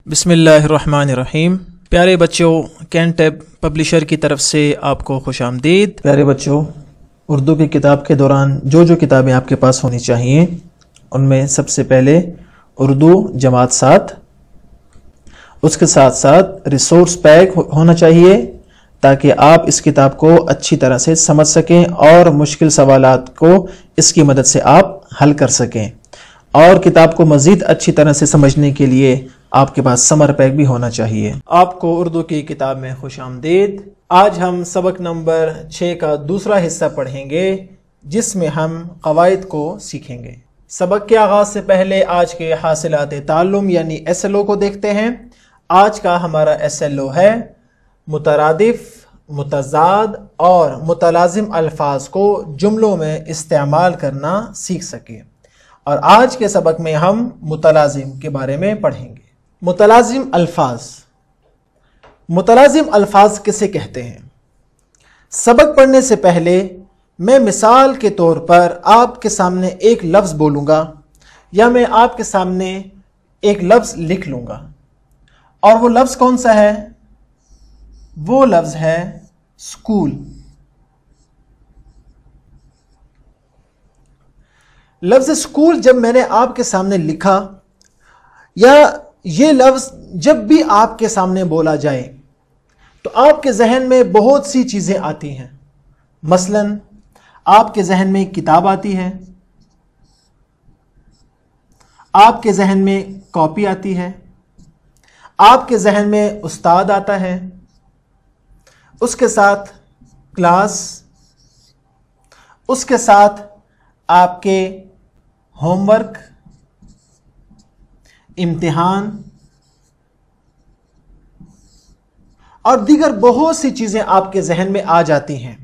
बिस्मिल्लाहिर्रहमानिर्रहीम। प्यारे बच्चों, कैनटैब पब्लिशर की तरफ से आपको खुश आमदीद। प्यारे बच्चों, उर्दू की किताब के दौरान जो किताबें आपके पास होनी चाहिए उनमें सबसे पहले उर्दू जमात 7, उसके साथ साथ रिसोर्स पैक होना चाहिए ताकि आप इस किताब को अच्छी तरह से समझ सकें और मुश्किल सवालात को इसकी मदद से आप हल कर सकें। और किताब को मज़ीद अच्छी तरह से समझने के लिए आपके पास समर पैक भी होना चाहिए। आपको उर्दू की किताब में खुश आमदीद। आज हम सबक नंबर 6 का दूसरा हिस्सा पढ़ेंगे जिसमें हम क़वाइद को सीखेंगे। सबक के आगाज़ से पहले आज के हासिलात ताल्लुम यानी SLO को देखते हैं। आज का हमारा SLO है मुतरादिफ, मुतज़ाद और मुतलाजिम अल्फाज को जुमलों में इस्तेमाल करना सीख सके। और आज के सबक में हम मुतलाजिम के बारे में पढ़ेंगे। मुतलाजिम अल्फाज, मुतलाजिम अल्फाज किसे कहते हैं? सबक पढ़ने से पहले मैं मिसाल के तौर पर आपके सामने एक लफ्ज़ बोलूँगा या मैं आपके सामने एक लफ्ज़ लिख लूँगा और वो लफ्ज़ कौन सा है? वो लफ्ज़ है स्कूल। लफ्ज़ स्कूल जब मैंने आपके सामने लिखा या ये लफ्ज़ जब भी आपके सामने बोला जाए तो आपके जहन में बहुत सी चीज़ें आती हैं। मसलन आपके जहन में किताब आती है, आपके जहन में कॉपी आती है, आपके जहन में उस्ताद आता है, उसके साथ क्लास, उसके साथ आपके होमवर्क, इम्तिहान और दीगर बहुत सी चीज़ें आपके जहन में आ जाती हैं।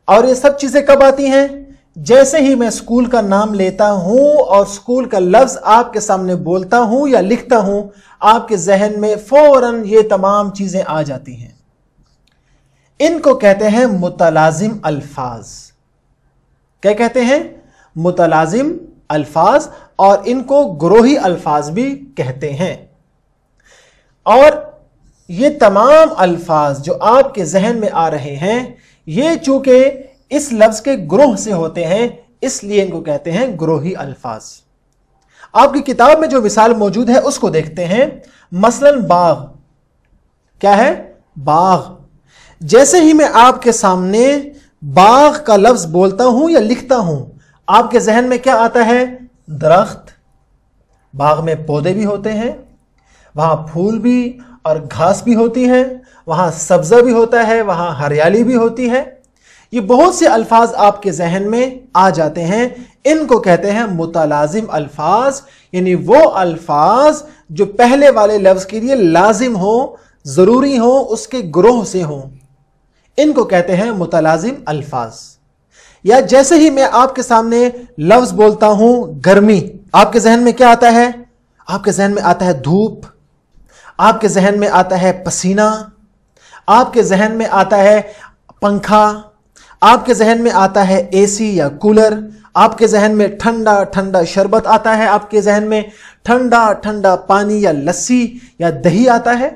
और ये सब चीज़ें कब आती हैं? जैसे ही मैं स्कूल का नाम लेता हूं और स्कूल का लफ्ज़ आपके सामने बोलता हूं या लिखता हूं, आपके जहन में फौरन ये तमाम चीज़ें आ जाती हैं। इनको कहते हैं मुतलाजिम अल्फाज। क्या कहते हैं? मुतलाजिम अल्फाज। और इनको गुरोही अल्फाज भी कहते हैं। और ये तमाम अल्फाज जो आपके जहन में आ रहे हैं, ये चूंकि इस लफ्ज़ के ग्रोह से होते हैं इसलिए इनको कहते हैं गुरोही अल्फाज। आपकी किताब में जो मिसाल मौजूद है उसको देखते हैं। मसलन बाग। क्या है? बाग। जैसे ही मैं आपके सामने बाग का लफ्ज़ बोलता हूं या लिखता हूं, आपके जहन में क्या आता है? दरख्त। बाग में पौधे भी होते हैं, वहां फूल भी और घास भी होती है, वहां सब्जा भी होता है, वहां हरियाली भी होती है। ये बहुत से अल्फाज आपके जहन में आ जाते हैं। इनको कहते हैं मुतलाजिम अल्फाज, यानी वो अल्फाज जो पहले वाले लफ्ज़ के लिए लाजिम हो, जरूरी हो, उसके ग्रोह से हो। इनको कहते हैं मुतलाजिम अल्फाज। या जैसे ही मैं आपके सामने लफ्ज़ बोलता हूं गर्मी, आपके जहन में क्या आता है? आपके जहन में आता है धूप, आपके जहन में आता है पसीना, आपके जहन में आता है पंखा, आपके जहन में आता है AC या कूलर, आपके जहन में ठंडा ठंडा शरबत आता है, आपके जहन में ठंडा ठंडा पानी या लस्सी या दही आता है।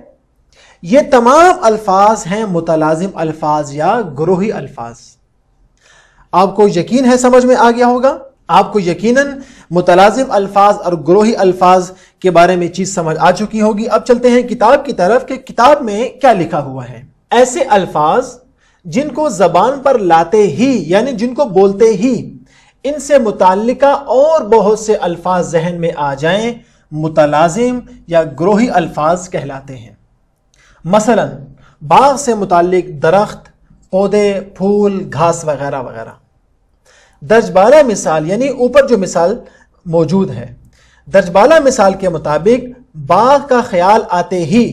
ये तमाम अल्फाज हैं मुतलाजिम अल्फाज या गुरोही अल्फाज। आपको यकीन है समझ में आ गया होगा? आपको यकीनन मुतलाजिम अल्फाज और गुरोही अल्फाज के बारे में चीज समझ आ चुकी होगी। अब चलते हैं किताब की तरफ कि किताब में क्या लिखा हुआ है। ऐसे अल्फाज जिनको जबान पर लाते ही यानी जिनको बोलते ही इनसे मुताल्लिका और बहुत से अल्फाज जहन में आ जाएं, मुतलाजिम या गुरोही अल्फाज कहलाते हैं। मसलन बाग से मुताल्लिक दरख्त, पौधे, फूल, घास वगैरह वगैरह। दर्जबाला मिसाल यानी ऊपर जो मिसाल मौजूद है, दर्जबाला मिसाल के मुताबिक बाग का ख्याल आते ही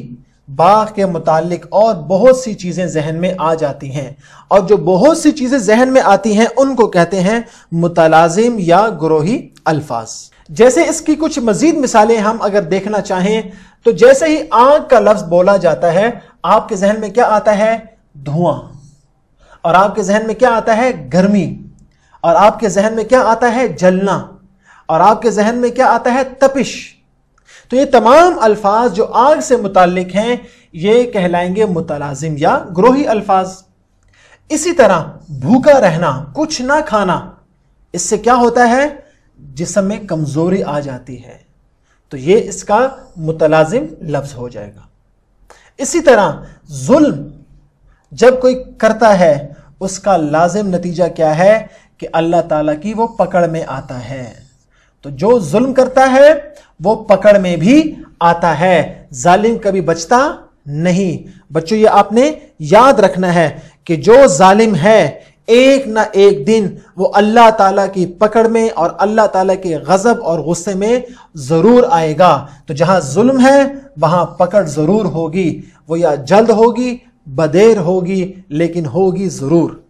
बाग के मुताल्लिक और बहुत सी चीज़ें जहन में आ जाती हैं। और जो बहुत सी चीज़ें जहन में आती हैं उनको कहते हैं मुतलाजिम या गुरोही अल्फाज। जैसे इसकी कुछ मजीद मिसालें हम अगर देखना चाहें तो जैसे ही आग का लफ्ज़ बोला जाता है, आपके जहन में क्या आता है? धुआं। और आपके जहन में क्या आता है? गर्मी। और आपके जहन में क्या आता है? जलना। और आपके जहन में क्या आता है? तपिश। तो ये तमाम अल्फाज जो आग से मुताल्लिक हैं ये कहलाएंगे मुतलाजिम या ग्रोही अल्फाज। इसी तरह भूखा रहना, कुछ ना खाना, इससे क्या होता है, जिस्म में कमजोरी आ जाती है, तो ये इसका मुतलाजिम लफ्ज हो जाएगा। इसी तरह जुल्म जब कोई करता है उसका लाजिम नतीजा क्या है कि अल्लाह ताला की वो पकड़ में आता है। तो जो जुल्म करता है वो पकड़ में भी आता है, जालिम कभी बचता नहीं। बच्चों ये आपने याद रखना है कि जो जालिम है एक ना एक दिन वो अल्लाह ताला की पकड़ में और अल्लाह ताला के गजब और गुस्से में जरूर आएगा। तो जहां जुल्म है वहां पकड़ जरूर होगी, वो या जल्द होगी बदेर होगी लेकिन होगी जरूर।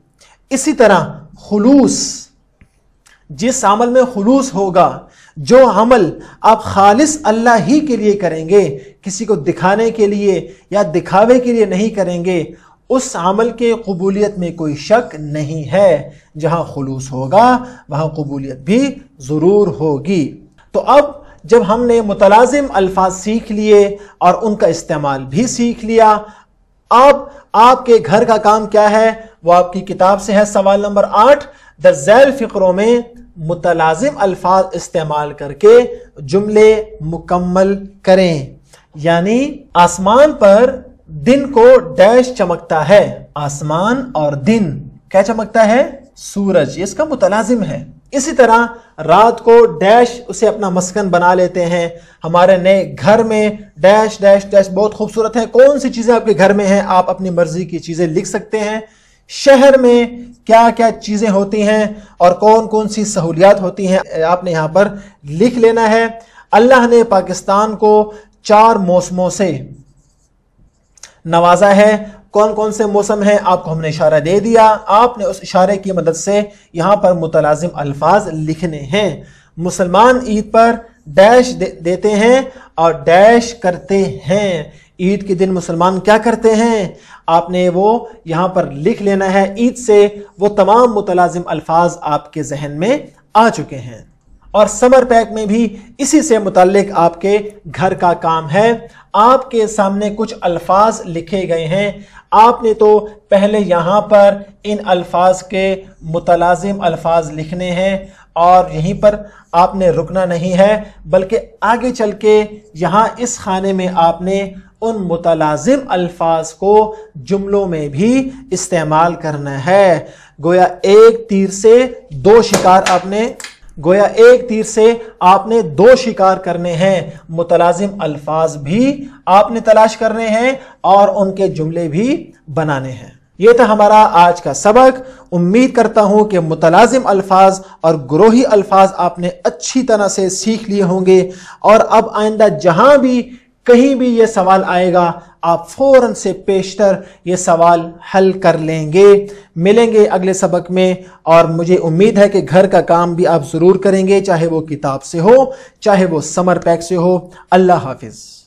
इसी तरह खुलूस, जिस अमल में खुलूस होगा, जो अमल आप खालिस अल्लाह ही के लिए करेंगे, किसी को दिखाने के लिए या दिखावे के लिए नहीं करेंगे, उस अमल के कबूलियत में कोई शक नहीं है। जहां खुलूस होगा वहां कबूलियत भी जरूर होगी। तो अब जब हमने मुतलाजिम अल्फाज सीख लिए और उनका इस्तेमाल भी सीख लिया, अब आपके घर का काम क्या है, वो आपकी किताब से है, सवाल नंबर 8, द ज़ैल फ़िक्रों में मुतलाजिम अल्फाज इस्तेमाल करके जुमले मुकम्मल करें। यानी आसमान पर दिन को डैश चमकता है, आसमान और दिन क्या चमकता है, सूरज, ये इसका मुतलाजिम है। इसी तरह रात को डैश उसे अपना मस्कन बना लेते हैं। हमारे नए घर में डैश डैश डैश बहुत खूबसूरत है। कौन सी चीजें आपके घर में हैं, आप अपनी मर्जी की चीजें लिख सकते हैं। शहर में क्या क्या चीजें होती हैं और कौन कौन सी सहूलियात होती हैं, आपने यहां पर लिख लेना है। अल्लाह ने पाकिस्तान को 4 मौसमों से नवाजा है। कौन कौन से मौसम हैं आपको हमने इशारा दे दिया, आपने उस इशारे की मदद से यहां पर मुतलाजिम अल्फाज लिखने हैं। मुसलमान ईद पर डैश देते हैं और डैश करते हैं। ईद के दिन मुसलमान क्या करते हैं, आपने वो यहां पर लिख लेना है। ईद से वो तमाम मुतलाजिम अल्फाज आपके जहन में आ चुके हैं। और समर पैक में भी इसी से मुताल्लिक आपके घर का काम है। आपके सामने कुछ अल्फाज लिखे गए हैं, आपने तो पहले यहाँ पर इन अल्फाज के मुतलाजिम अल्फाज लिखने हैं और यहीं पर आपने रुकना नहीं है, बल्कि आगे चल के यहाँ इस खाने में आपने उन मुतलाजिम अल्फाज को जुमलों में भी इस्तेमाल करना है। गोया एक तीर से दो शिकार करने हैं। मुतलाजिम अल्फाज भी आपने तलाश करने हैं और उनके जुमले भी बनाने हैं। ये था हमारा आज का सबक। उम्मीद करता हूं कि मुतलाजिम अल्फाज और ग्रोही अल्फाज आपने अच्छी तरह से सीख लिए होंगे और अब आइंदा जहां भी कहीं भी ये सवाल आएगा आप फौरन से पेशतर ये सवाल हल कर लेंगे। मिलेंगे अगले सबक में और मुझे उम्मीद है कि घर का काम भी आप जरूर करेंगे, चाहे वो किताब से हो चाहे वो समर पैक से हो। अल्लाह हाफिज।